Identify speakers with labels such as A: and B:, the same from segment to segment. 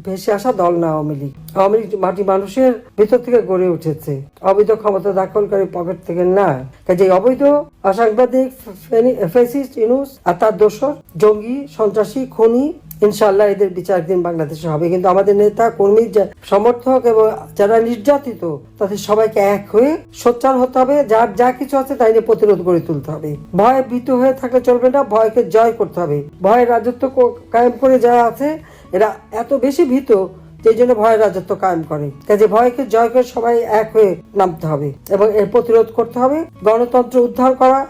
A: ভেসে আসা দল না আওয়ামী লীগ। আওয়ামী লীগ মাটি মানুষের ভেতর থেকে গড়ে উঠেছে, অবৈধ ক্ষমতা দখলকারী পকেট থেকে না। কাজে অবৈধ অসাংবাদিক ফ্যাসিস্ট ইউনূস আর তার দোসর জঙ্গি সন্ত্রাসী খুনি, ইনশাআল্লাহ এদের বিচার একদিন বাংলাদেশে হবে। কিন্তু আমাদের নেতা কর্মী সমর্থক এবং যারা নির্যাতিত তাদের সবাইকে এক হয়ে সোচ্চার হতে হবে, যার যা কিছু আছে তাই নিয়ে প্রতিরোধ গড়ে তুলতে হবে। ভয়ে ভীত হয়ে থাকলে চলবে না, ভয়কে জয় করতে হবে। ভয়ের রাজত্ব কায়েম করে যারা আছে এরা এত বেশি ভীত যে জন্য ভয়ের রাজত্ব কায়েম করে। কাজে ভয়কে জয় করে সবাই এক হয়ে নামতে হবে এবং এর প্রতিরোধ করতে হবে। গণতন্ত্র উদ্ধার করা,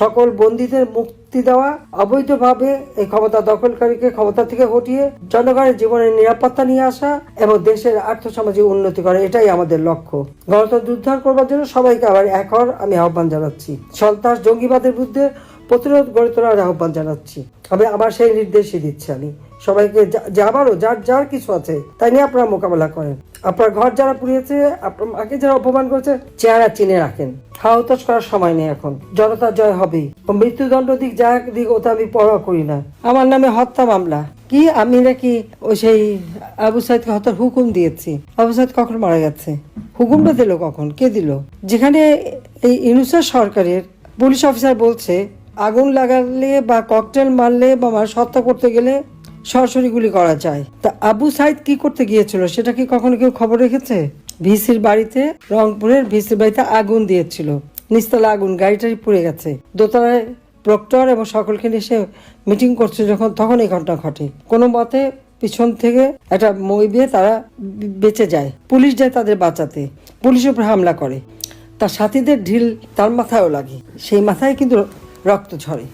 A: সকল বন্দীদের মুক্তি দেওয়া, অবৈধভাবে এই ক্ষমতা দখলকারীকে ক্ষমতা থেকে হটিয়ে জনগণের জীবনের নিরাপত্তা নিয়ে আসা এবং দেশের আর্থসামাজিক উন্নতি করা, এটাই আমাদের লক্ষ্য। গণতন্ত্র উদ্ধার করবার জন্য সবাইকে আবার এক হওয়ার আমি আহ্বান জানাচ্ছি। সন্ত্রাস জঙ্গিবাদের বিরুদ্ধে প্রতিরোধ গড়ে তোলার আহ্বান জানাচ্ছি। আমার সেই নির্দেশই দিচ্ছি আমি সবাইকে, যে আবারও যার কিছু আছে তাই নিয়ে আপনারা মোকাবেলা করেন। আপনার ঘর যারা পুড়িয়েছে, আপনার মাকে যারা অপমান করেছে, চেহারা চিনে রাখেন। হাউতাশ করার সময় নেই এখন, জনতা জয় হবেই। মৃত্যুদণ্ড দিক যা দিক ওটা আমি পরোয়া করি না। আমার নামে হত্যা মামলা কি, আমি নাকি ওই সেই আবু সাইদকে হত্যার হুকুম দিয়েছি? আবু সাইদ কখন মারা গেছে? হুকুমটা দিল কখন? কে দিল? যেখানে এই ইউনূসের সরকারের পুলিশ অফিসার বলছে আগুন লাগালে বা ককটেল মারলে বা মানুষ হত্যা করতে গেলে সরাসরি গুলি করা যায়। তা আবু সাইদ কি করতে গিয়েছিল সেটা কি কখনো কেউ খবর রেখেছে? ভিসির বাড়িতে, রংপুরের ভিসির বাড়িতে আগুন দিয়েছিল, নিচতলা আগুন, গাড়িটারি পুড়ে গেছে। দোতলায় প্রক্টর এবং সকলকে নিয়ে সে মিটিং করছে তখন এই ঘটনা ঘটে। কোনো মতে পিছন থেকে একটা মই দিয়ে তারা বেঁচে যায়, পুলিশ যায় তাদের বাঁচাতে, পুলিশের উপর হামলা করে। তার সাথীদের ঢিল তার মাথায়ও লাগে, সেই মাথায় কিন্তু রক্ত ঝরে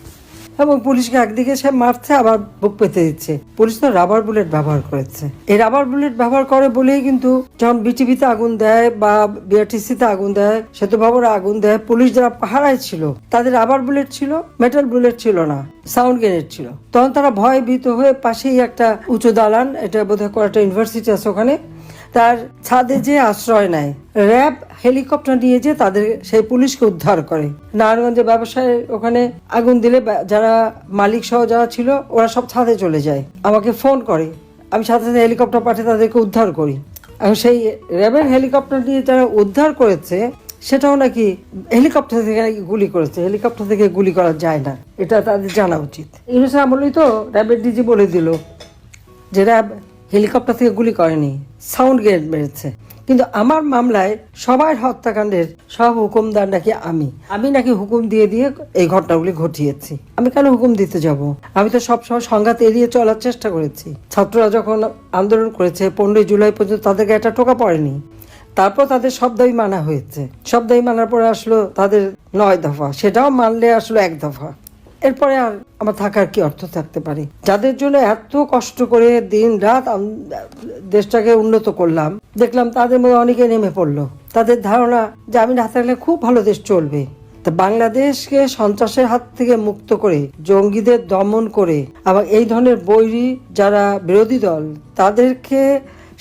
A: এবং পুলিশকে একদিকে সে মারছে আবার বুক পেতে দিচ্ছে। পুলিশ তো রাবার বুলেট ব্যবহার করেছে। এই রাবার বুলেট ব্যবহার করে বলেই কিন্তু যখন বিটিভিতে আগুন দেয় বা বিআরটিসিতে আগুন দেয়, সেতু ভবনে আগুন দেয়, পুলিশ যারা পাহারায় ছিল তাদের রাবার বুলেট ছিল, মেটাল বুলেট ছিল না, সাউন্ড গ্রেনেড ছিল। তখন তারা ভয় ভীত হয়ে পাশেই একটা উঁচু দালান, এটা বোধহয় একটা ইউনিভার্সিটি আছে ওখানে, তার ছাদে যে আশ্রয় নেয়। র্যাব হেলিকপ্টার নিয়ে যে তাদের সেই পুলিশকে উদ্ধার করে। নারায়ণগঞ্জে ব্যবসায় ওখানে আগুন দিলে যারা মালিক সহ যারা ছিল ওরা সব ছাদে চলে যায়, আমাকে ফোন করে, আমি সাথে সাথে হেলিকপ্টার পাঠিয়ে তাদেরকে উদ্ধার করি। এবং সেই র্যাবের হেলিকপ্টার নিয়ে যারা উদ্ধার করেছে সেটাও নাকি হেলিকপ্টার থেকে নাকি গুলি করেছে। হেলিকপ্টার থেকে গুলি করা যায় না, এটা তাদের জানা উচিত। ইউনূস আমলেই তো র্যাবের ডিজি বলে দিল যে র্যাব হেলিকপ্টার থেকে গুলি করেনি, সাউন্ড গ্রেনেড মেরেছে। কিন্তু আমার মামলায় সবার হত্যাকাণ্ডের সব হুকুমদার নাকি আমি নাকি হুকুম দিয়ে এই ঘটনাগুলি ঘটিয়েছি। আমি কেন হুকুম দিতে যাব? আমি তো সবসময় সংঘাত এড়িয়ে চলার চেষ্টা করেছি। ছাত্ররা যখন আন্দোলন করেছে 15 জুলাই পর্যন্ত তাদেরকে একটা টোকা পড়েনি। তারপর তাদের সব দাবি মানা হয়েছে, সব দাবি মানার পরে আসলো তাদের 9 দফা, সেটাও মানলে আসলো 1 দফা। এরপরে আর আমার থাকার কি অর্থ থাকতে পারে? যাদের জন্য এত কষ্ট করে দিন রাত দেশটাকে উন্নত করলাম, দেখলাম তাদের মধ্যে অনেকে নেমে পড়লো। তাদের ধারণা যে আমি না থাকলে খুব ভালো দেশ চলবে। তা বাংলাদেশকে সন্ত্রাসের হাত থেকে মুক্ত করে, জঙ্গিদের দমন করে, আবার এই ধরনের বৈরী যারা বিরোধী দল তাদেরকে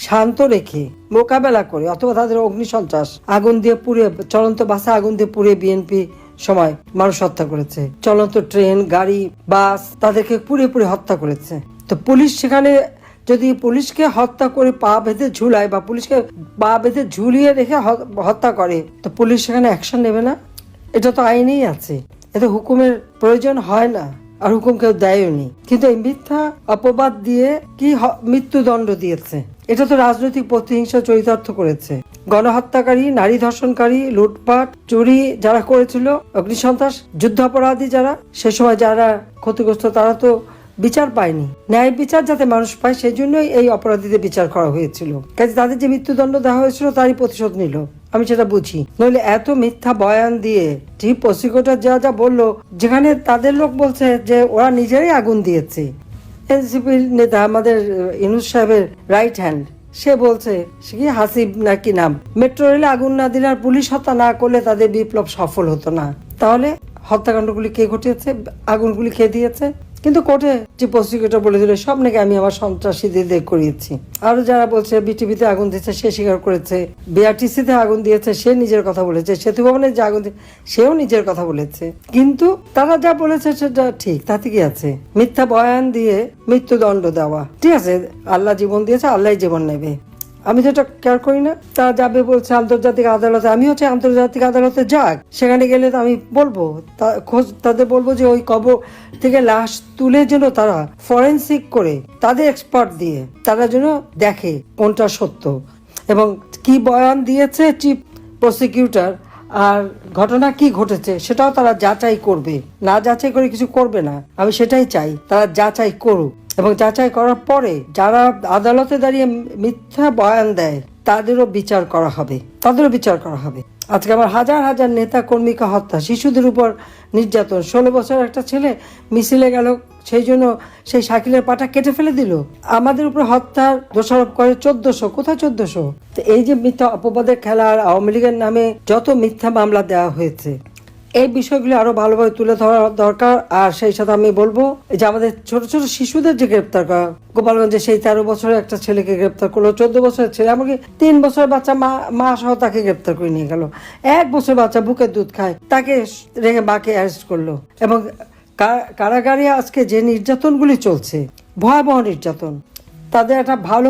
A: শান্ত রেখে মোকাবেলা করে, অথবা তাদের অগ্নিসন্ত্রাস, আগুন দিয়ে পুড়িয়ে, চলন্ত বাসে আগুন দিয়ে পুড়িয়ে বিএনপি সময় মানুষ হত্যা করেছে, চলন্ত ট্রেন, গাড়ি, বাস, তাদেরকে পুড়ে হত্যা করেছে। তো পুলিশ সেখানে যদি পুলিশকে হত্যা করে পা বেঁধে ঝুলায় বা পুলিশকে পা বেঁধে ঝুলিয়ে রেখে হত্যা করে, তো পুলিশ সেখানে অ্যাকশন নেবে না? এটা তো আইনেই আছে, এতে হুকুমের প্রয়োজন হয় না, আর হুকুম কেউ দেয়নি। কিন্তু এই মিথ্যা অপবাদ দিয়ে কি মৃত্যুদণ্ড দিয়েছে, এটা তো রাজনৈতিক প্রতিহিংসা চরিতার্থ করেছে। গণহত্যাকারী, নারী ধর্ষণকারী, লুটপাট, চুরি যারা করেছিল, অগ্নিসন্ত্রাস, যুদ্ধাপরাধী যারা, সে সময় যারা ক্ষতিগ্রস্ত, তারা তো বিচার পায়নি। ন্যায় বিচার যাতে মানুষ পায় সেই জন্যই এই অপরাধীদের বিচার করা হয়েছিল। কাজে তাদের যে মৃত্যুদণ্ড দেওয়া হয়েছিল তারই প্রতিশোধ নিল, আমি সেটা বুঝি। নইলে এত মিথ্যা বয়ান দিয়ে চিফ প্রসিকিউটর যা বললো, যেখানে তাদের লোক বলছে যে ওরা নিজেরাই আগুন দিয়েছে। এনসিপির নেতা আমাদের ইউনূস সাহেবের রাইট হ্যান্ড, সে বলছে সে কি হাসিব নাকি নাম, মেট্রো রেলে আগুন না দিলে আর পুলিশ হত্যা না করলে তাদের বিপ্লব সফল হতো না। তাহলে হত্যাকাণ্ডগুলি কে ঘটিয়েছে? আগুনগুলি খেয়ে দিয়েছে। কিন্তু কোর্টে যে প্রসিকিউটর বলে দিল সব নাকি আমি আমার সন্ত্রাসীদের করিয়েছি। আরো যারা বলছে বিটিভিতে আগুন দিয়েছে সে স্বীকার করেছে, বিআরটিসিতে আগুন দিয়েছে সে নিজের কথা বলেছে, সেতু ভবনে যে আগুন সেও নিজের কথা বলেছে। কিন্তু তারা যা বলেছে সেটা ঠিক, তাতে কি আছে? মিথ্যা বয়ান দিয়ে মৃত্যুদণ্ড দেওয়া, ঠিক আছে, আল্লাহ জীবন দিয়েছে, আল্লাহ জীবন নেবে, আমি তো এটা কেয়ার করি না। তারা যাবে বলছে আন্তর্জাতিক আদালতে, আমি হচ্ছে আন্তর্জাতিক আদালতে যাক, সেখানে গেলে তো আমি বলবো তাদের বলবো যে ওই কবর থেকে লাশ তুলে যেন তারা ফরেন্সিক করে তাদের এক্সপার্ট দিয়ে তারা যেন দেখে কোনটা সত্য এবং কি বয়ান দিয়েছে চিফ প্রসিকিউটর আর ঘটনা কি ঘটেছে সেটাও তারা যাচাই করবে। না যাচাই করে কিছু করবে না, আমি সেটাই চাই, তারা যাচাই করুক এবং যাচাই করার পরে যারা আদালতে দাঁড়িয়ে মিথ্যা বয়ান দেয় তাদেরও বিচার করা হবে, আজকে আমার হাজার হাজার নেতা কর্মীকে হত্যা, শিশুদের উপর নির্যাতন, 16 বছর একটা ছেলে মিছিলে গেল, সেই জন্য সেই শাকিলের পাটা কেটে ফেলে দিল, আমাদের উপর হত্যার দোষারোপ করে 1400, কোথায় 1400? তো এই যে মিথ্যা অপবাদের খেলা আর আওয়ামী লীগের নামে যত মিথ্যা মামলা দেওয়া হয়েছে, এই বিষয়গুলি আরো ভালোভাবে তুলে ধরা দরকার। আর সেই সাথে আমি বলবো যে আমাদের ছোট ছোট শিশুদের যে গ্রেপ্তার করা, গোপালগঞ্জে সেই 13 বছরের একটা ছেলেকে গ্রেপ্তার করলো, 14 বছরের ছেলে, এমনকি 3 বছরের বাচ্চা মা সহ তাকে গ্রেপ্তার করে নিয়ে গেল, 1 বছর বাচ্চা বুকের দুধ খায় তাকে রেখে মাকে অ্যারেস্ট করলো। এবং কারাগারে আজকে যে নির্যাতনগুলি চলছে, ভয়াবহ নির্যাতন, তাদের একটা ভালো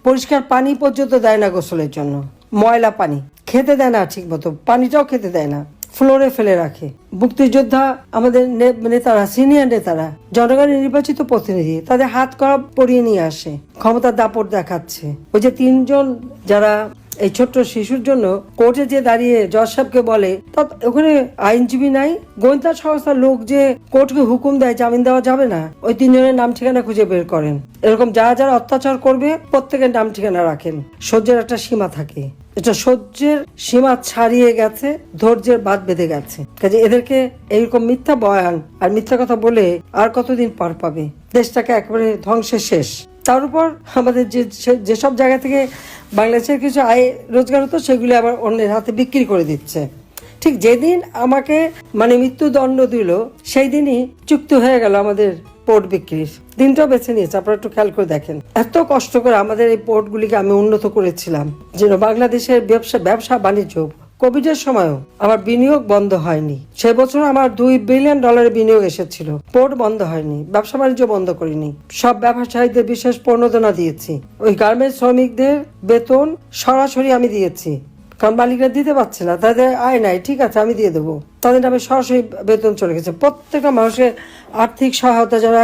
A: পরিষ্কার পানি পর্যন্ত দেয় না গোসলের জন্য, ময়লা পানি খেতে দেয় না, ঠিক মতো পানিটাও খেতে দেয় না, ফ্লোরে ফেলে রাখে। মুক্তিযোদ্ধা আমাদের নেতারা, সিনিয়র নেতারা, জনগণের নির্বাচিত প্রতিনিধি, তাদের হাত করা পরিয়ে নিয়ে আসে, ক্ষমতার দাপট দেখাচ্ছে। ওই যে 3 জন যারা এই ছোট্ট শিশুর জন্য কোর্টে যে দাঁড়িয়ে জজ সাহেবকে বলে, ওখানে আইনজীবী নাই, গোয়েন্দা সংস্থার লোক যে কোর্টকে হুকুম দেয় জামিন দেওয়া যাবে না, ওই 3 জনের নাম ঠিকানা খুঁজে বের করেন। এরকম যারা যারা অত্যাচার করবে প্রত্যেকের নাম ঠিকানা রাখেন। সহ্যের একটা সীমা থাকে, এটা সহ্যের সীমা ছাড়িয়ে গেছে, ধৈর্যের বাদ বেঁধে গেছে। কাজে এদেরকে এইরকম মিথ্যা বয়ান আর মিথ্যা কথা বলে আর কতদিন পার পাবে? দেশটাকে একেবারে ধ্বংসের শেষ। তার উপর আমাদের যেসব জায়গা থেকে বাংলাদেশের কিছু আয় রোজগার হতো সেগুলি আবার অন্যের হাতে বিক্রি করে দিচ্ছে। ঠিক যেদিন আমাকে মৃত্যুদণ্ড দিল সেই দিনই চুক্তি হয়ে গেল আমাদের পোর্ট বিক্রির, দিনটাও বেছে নিয়েছে। আপনারা একটু খেয়াল করে দেখেন, এত কষ্ট করে আমাদের এই পোর্টগুলিকে আমি উন্নত করেছিলাম যেন বাংলাদেশের ব্যবসা বাণিজ্য কোভিডের সময়ও আমার বিনিয়োগ বন্ধ হয়নি। সে বছর আমার $2 বিলিয়ন বিনিয়োগ এসেছিল, পোর্ট বন্ধ হয়নি, ব্যবসা বাণিজ্য বন্ধ করিনি, সব ব্যবসায়ীদের বিশেষ প্রণোদনা দিয়েছি, ওই গার্মেন্টস শ্রমিকদের বেতন সরাসরি আমি দিয়েছি, কারণ মালিকরা দিতে পারছে না, তাদের আয় নাই, ঠিক আছে আমি দিয়ে দেবো, তাদের নামে সরাসরি বেতন চলে গেছে। প্রত্যেকটা মানুষের আর্থিক সহায়তা যারা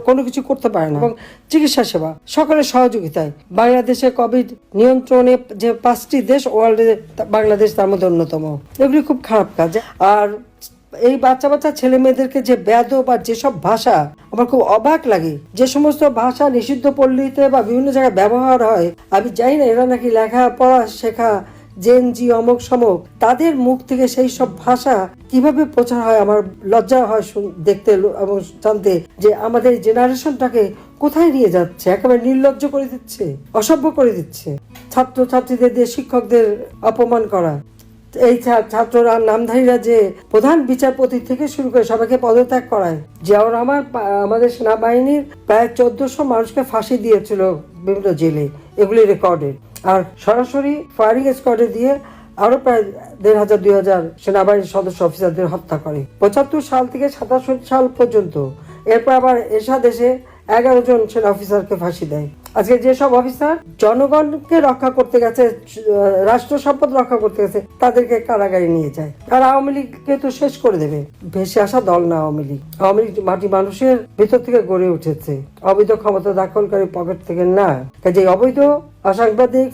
A: কোনো কিছু করতে পারে না, এবং চিকিৎসা সেবা সকলের সহযোগিতায় বাংলাদেশে কোভিড নিয়ন্ত্রণে যে 5টি দেশ ওয়ার্ল্ডে বাংলাদেশ তার মধ্যে অন্যতম। এগুলি খুব খারাপ কাজ। আর এই বাচ্চা ছেলে মেয়েদেরকে যে বেয়াদব বা যেসব ভাষা, আমার খুব অবাক লাগে, যে সমস্ত ভাষা নিষিদ্ধ পল্লীতে বা বিভিন্ন জায়গায় ব্যবহার হয়, আমি জানি না এরা নাকি লেখাপড়া শেখা জেনজি অমুক সমক, তাদের মুখ থেকে সেই সব ভাষা কিভাবে প্রচার হয় আমার লজ্জা হয় দেখতে এবং জানতে, যে আমাদের জেনারেশনটাকে কোথায় নিয়ে যাচ্ছে, একেবারে নির্লজ্জ করে দিচ্ছে, অসভ্য করে দিচ্ছে। ছাত্র ছাত্রীদের দিয়ে শিক্ষকদের অপমান করা, এই ছাত্ররা নামধারীরা যে প্রধান বিচারপতি থেকে শুরু করে সবাইকে পদত্যাগ করায়। যেমন আমাদের সেনাবাহিনীর প্রায় 1400 মানুষকে ফাঁসি দিয়েছিল বিভিন্ন জেলে, এগুলি রেকর্ডেড। আর সরাসরি ফায়ারিং স্কোয়াডে দিয়ে আরো প্রায় 1500-2000 সেনাবাহিনীর সদস্য অফিসারদের হত্যা করে 75 সাল থেকে 77 সাল পর্যন্ত। এরপর আবার এরশাদ এসে 11 জন সেনা অফিসারকে ফাঁসি দেয়। আজকে যেসব অফিসার জনগণকে রক্ষা করতে গেছে, রাষ্ট্র সম্পদ রক্ষা করতে গেছে, তাদেরকে কারাগারে নিয়ে যায়। আর আওয়ামী লীগকে তো শেষ করে দেবে। ভেসে আসা দল না আওয়ামী লীগ। আওয়ামী লীগ মাটি মানুষের ভিতর থেকে গড়ে উঠেছে, অবৈধ ক্ষমতা দখলকারী পকেট থেকে না। কাজে অবৈধ অসাংবাদিক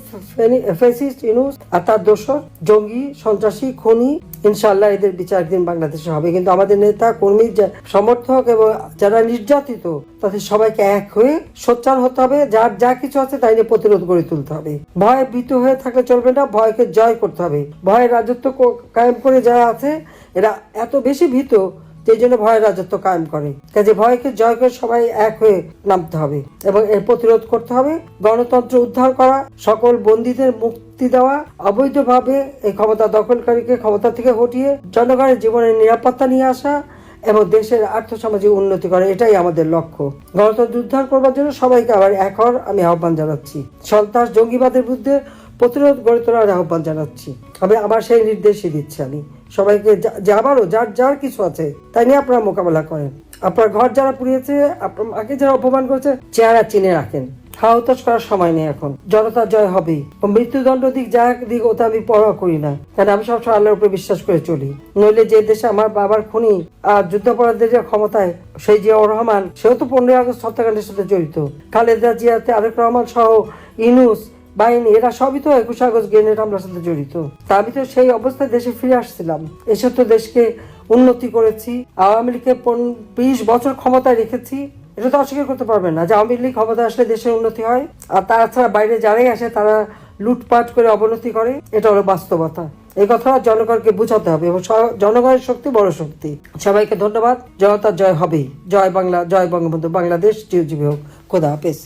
A: ফ্যাসিস্ট ইউনূস আর তার দোসর জঙ্গি, সন্ত্রাসী, খুনি, ইনশাআল্লাহ এদের বিচার একদিন বাংলাদেশে হবে। কিন্তু আমাদের নেতা কর্মী, সমর্থক এবং যারা নির্যাতিত, তাদের সবাইকে এক হয়ে সোচ্চার হতে হবে। যার যা কিছু আছে তাই নিয়ে প্রতিরোধ গড়ে তুলতে হবে। ভয়ে ভীত হয়ে থাকলে চলবে না, ভয়কে জয় করতে হবে। ভয়ের রাজত্ব কায়েম করে যারা আছে এরা এত বেশি ভীত, এই জন্য ভয়ের রাজত্ব কায়েম করে। কাজে ভয়কে জয় করে সবাই এক হয়ে নামতে হবে এবং এর প্রতিরোধ করতে হবে। গণতন্ত্র উদ্ধার করা, সকল বন্দীদের মুক্তি দেওয়া, অবৈধভাবে এই ক্ষমতা দখলকারীকে ক্ষমতা থেকে হটিয়ে জনগণের জীবনের নিরাপত্তা নিয়ে আসা এবং দেশের আর্থসামাজিক উন্নতি করা, এটাই আমাদের লক্ষ্য। গণতন্ত্র উদ্ধার করবার জন্য সবাইকে আবার এক হওয়ার আমি আহ্বান জানাচ্ছি। সন্ত্রাস জঙ্গিবাদের বিরুদ্ধে প্রতিরোধ গড়ে তোলার আহ্বান জানাচ্ছি। আমি আবার সেই নির্দেশই দিচ্ছি আমি সবাইকে, যে আবারও যার যার কিছু আছে তাই নিয়ে আপনারা মোকাবেলা করেন। আপনার ঘর যারা পুড়িয়েছে, আপনার মাকে যারা অপমান করেছে, চেহারা চিনে রাখেন। হাউতাশ করার সময় নেই এখন। জনতা জয় হবেই। মৃত্যুদণ্ড দিক যা দিক ওটা আমি পরোয়া করি না, কারণ আমি সবসময় আল্লাহর উপরে বিশ্বাস করে চলি। নইলে যে দেশে আমার বাবার খুনি আর যুদ্ধাপরাধীদের যে ক্ষমতায়, সেই জিয়াউর রহমান, সেও তো 15 আগস্ট হত্যাকাণ্ডের সাথে জড়িত। খালেদা জিয়া, তারেক রহমান সহ ইউনূস বাহিনী, এরা সবই তো 21 আগস্ট গ্রেনেড হামলার সাথে জড়িত। তা আমি তো সেই অবস্থায় দেশে ফিরে আসছিলাম, এসে তো দেশকে উন্নতি করেছি। আওয়ামী লীগকে 20 বছর ক্ষমতায় রেখেছি, এটা তো অস্বীকার করতে পারবেন না যে আওয়ামী লীগ ক্ষমতা আসলে দেশের উন্নতি হয়। আর তাছাড়া বাইরে যারাই আসে তারা লুটপাট করে অবনতি করে, এটা হলো বাস্তবতা। এই কথা জনগণকে বুঝাতে হবে এবং জনগণের শক্তি বড় শক্তি। সবাইকে ধন্যবাদ। জনতার জয় হবেই। জয় বাংলা, জয় বঙ্গবন্ধু, বাংলাদেশ চিরজীবী হোক। খোদা হাফেজ।